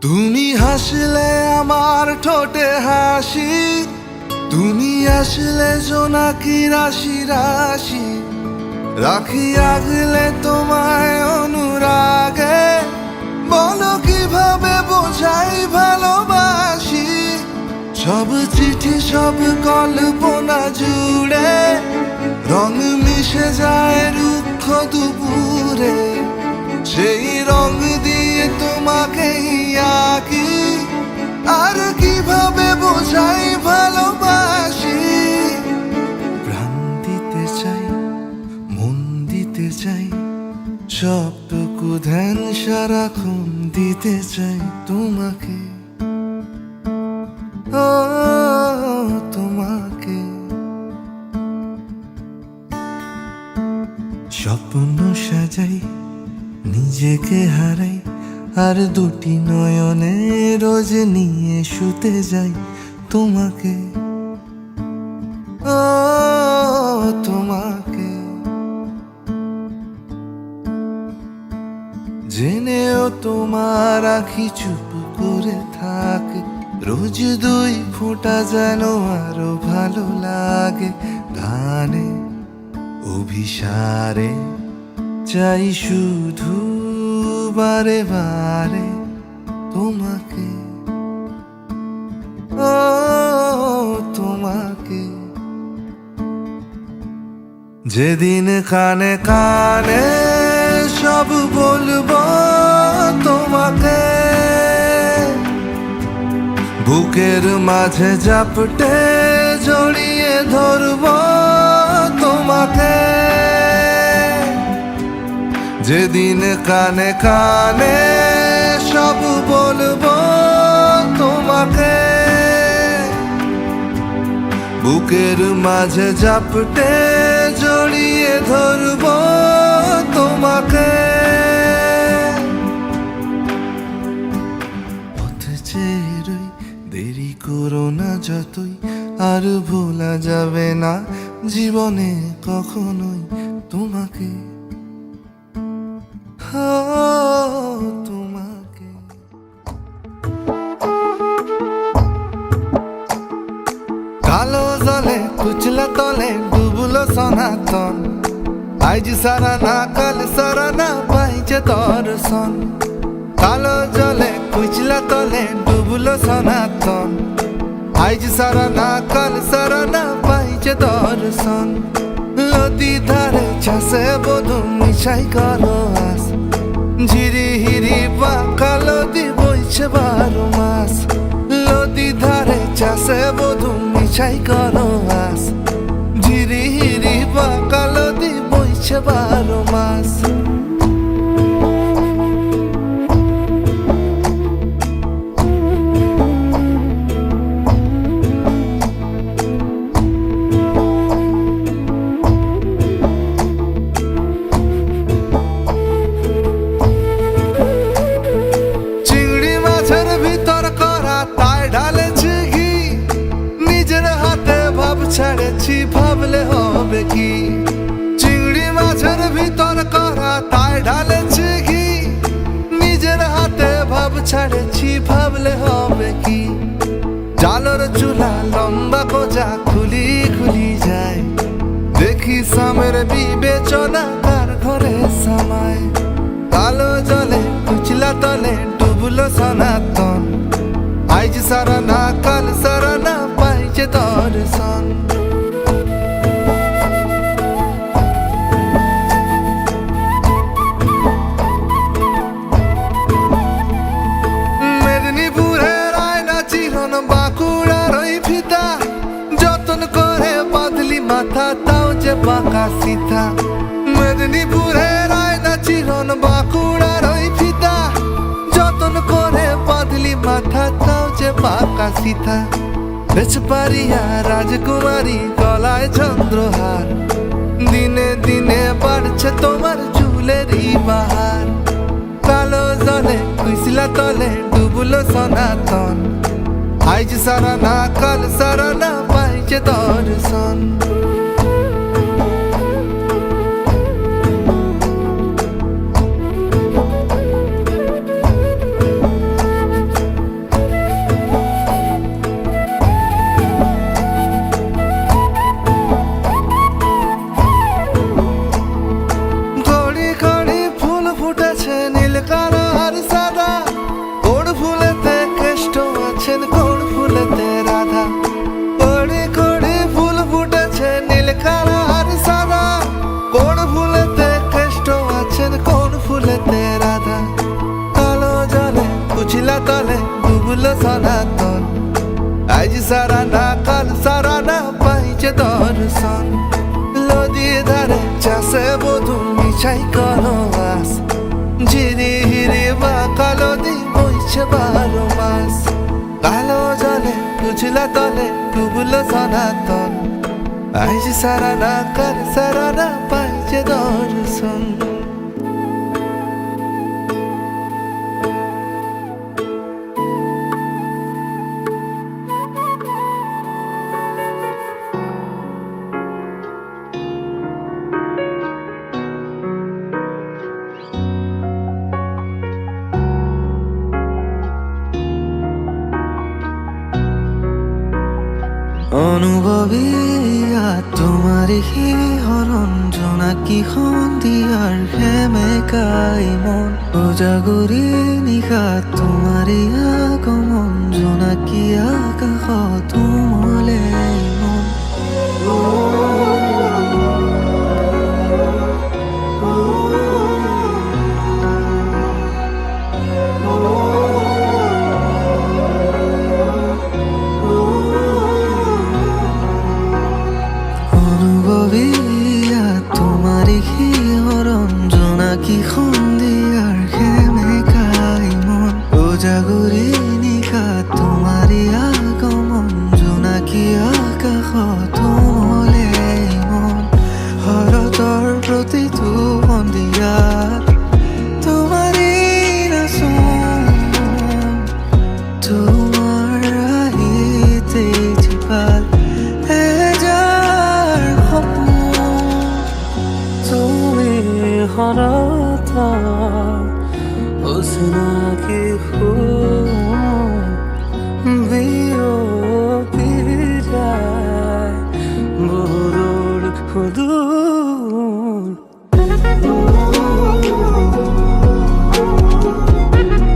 তুমি হাসলে আমার ঠোঁটে হাসি, তুমি আসলে জোনাকি রাশি রাশি, রাখি আগলে তোমায় অনুরাগে। বলো কিভাবে বোঝাই ভালোবাসি, সব চিঠি সব কল্পনা জুড়ে রং মিশে যায় রুক্ষ দুপুরে। সেই রং দিয়ে তোমাকে আঁকি, আর কিভাবে বোঝাই ভালোবাসি। প্রাণ দিতে চাই, মন দিতে চাই, সবটুকু ধ্যান সারাক্ষণ দিতে চাই তোমাকে, ও তোমাকে। স্বপ্ন সাজাই, নিজেকে হারাই, আর দুটি নয়নে রোজ নিয়ে শুতে যাই তোমাকে, ও তোমাকে। জেনেও তোমার আখি চুপ করে থাকে, রোজ দুই ফোঁটা যেন আরো ভালো লাগে। গানে অভিসারে চাই শুধু বারে বারে তোমাকে, ও তোমাকে। যেদিন কানে কানে সব বলবো তোমাকে, বুকের মাঝে জাপটে জড়িয়ে ধরবো তোমাকে। যেদিন কানে কানে সব বলবো তোমাকে, বুকের মাঝে জাপটে জড়িয়ে ধরবো তোমাকে। পথ চেয়ে রই, দেরি করো না যতই, আর ভোলা যাবে না জীবনে কখনোই তোমাকে, তোমাকে। কালো জলে কুচলা তলে ডুবলো সনাতন, আজ সারা না কাল সারা না পাইছে দর্শন। কালো জলে কুচলা তলে ডুবলো সনাতন, আজ সারা না কাল সারা না পাইছে দর্শন। নদী ধারে চাষে বধু মিশাই করো আস, ঝিরি হিরি বাঁকা নদী বইছে 12 মাস। নদী ধারে চাষে বধু মিশাই করো আস, ঝিরি হিরি বাঁকা নদী বইছে 12 মাস। ছেড়েছি ভাবলে হবে কি, চিংড়ি মাছের ভিতর করা তাই ঢালেছি ঘি। নিজের হাতে ভাব ছেড়েছি ভাবলে হবে কি, জালোর চুলা লম্বা কোজা খুলি খুলি যায়। দেখি সামের বিবেচনা তার ঘরে সামায়, কালো জলে কুচলা তলে ডুবলো সনাতন, আজ সারা না কাল সারা না পাইছে দর্শন। মেদিনীপুরের আয়না চিরন বাঁকুড়ার ওই ফিতা, যতন করে বাঁধলি মাথা তাও যে বাঁকা সিথা। মেদিনীপুরের আয়না চিরন বাঁকুড়ার ওই ফিতা, যতন করে বাঁধলি মাথা তাও যে বাঁকা সিথা। বেচপারিয়া রাজকুমারী গলায় চন্দ্রহার, দিনে দিনে বাড়ছে তোমার চুলেরই বাহার। কালো জলে কুইসলা তলে ডুবলো সনাতন, আজ সারা না কাল সারা না পাইছে দর্শন। কোনো আস, ঝিরি হিরি বা কালো দিন বইছে 12 মাস। কালো জলে উছলা তলে ডুবলো সনাতন, আজ সারা না কাল সারা না পাইছে দর্শন। অনুভবী তোমারই হরণ জোনাকি সন্ধিয়ার সেমেকাই মন, উজাগৰি নিশা তোমারই আগমন, জোনাকি আকাশত উমলে মন। তোমারই হরণ জোনাকি সন্ধিয়ার সেমেকাই মন, উজাগৰি নিশা তোমারই আগমন, জোনাকি আকাশত উমলে মন। শৰতৰ প্ৰতিটো সন্ধিয়াত তোমারই নাচোন, তোমাৰ আহিতে জীপাল অচিনাকি বিয়পি যায় বহুদূৰ সুদূৰ।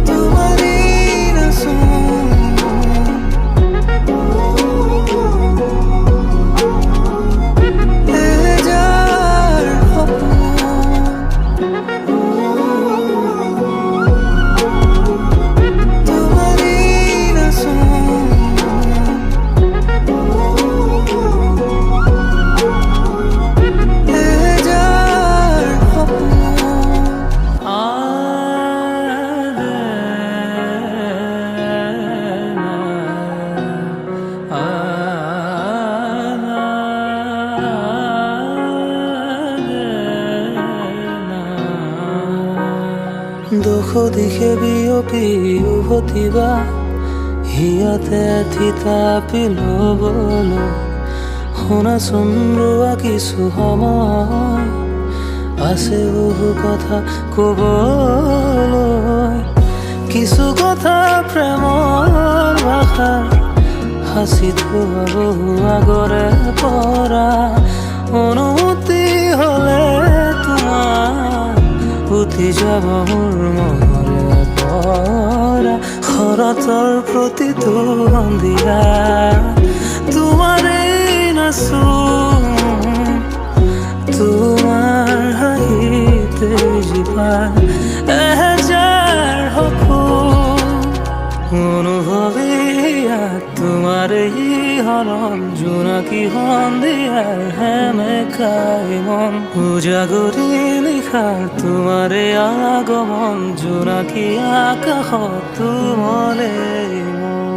তোমারই নাচোন, এজাৰ সপোন, দুখ দিশে বিয়পি উভতিবা, হিয়াতে থিতাপি ল'বলৈ শুনাচোন ৰোৱা কিছু সময়, আছে বহু কথা ক'বলৈ, কিছু কথা প্ৰেমৰ ভাষা সাঁচি থোৱা বহু আগৰে পৰা। অনুমতি হ'লে তোমাৰ উঠি যাব মোৰ মনৰে পৰা। শৰতৰ প্ৰতিটো সন্ধিয়া তোমাৰেই নাচোন, তোমাৰ হাঁহিতে জীপাল এজাৰ সপোন। অনুভৱী তোমাৰেই হৰণ জোনাকি সন্ধিয়াৰ সেমেকাই মন, উজাগৰি নিশাৰ তোমাৰে আগমন, জোনাকি আকাশত উমলে মন।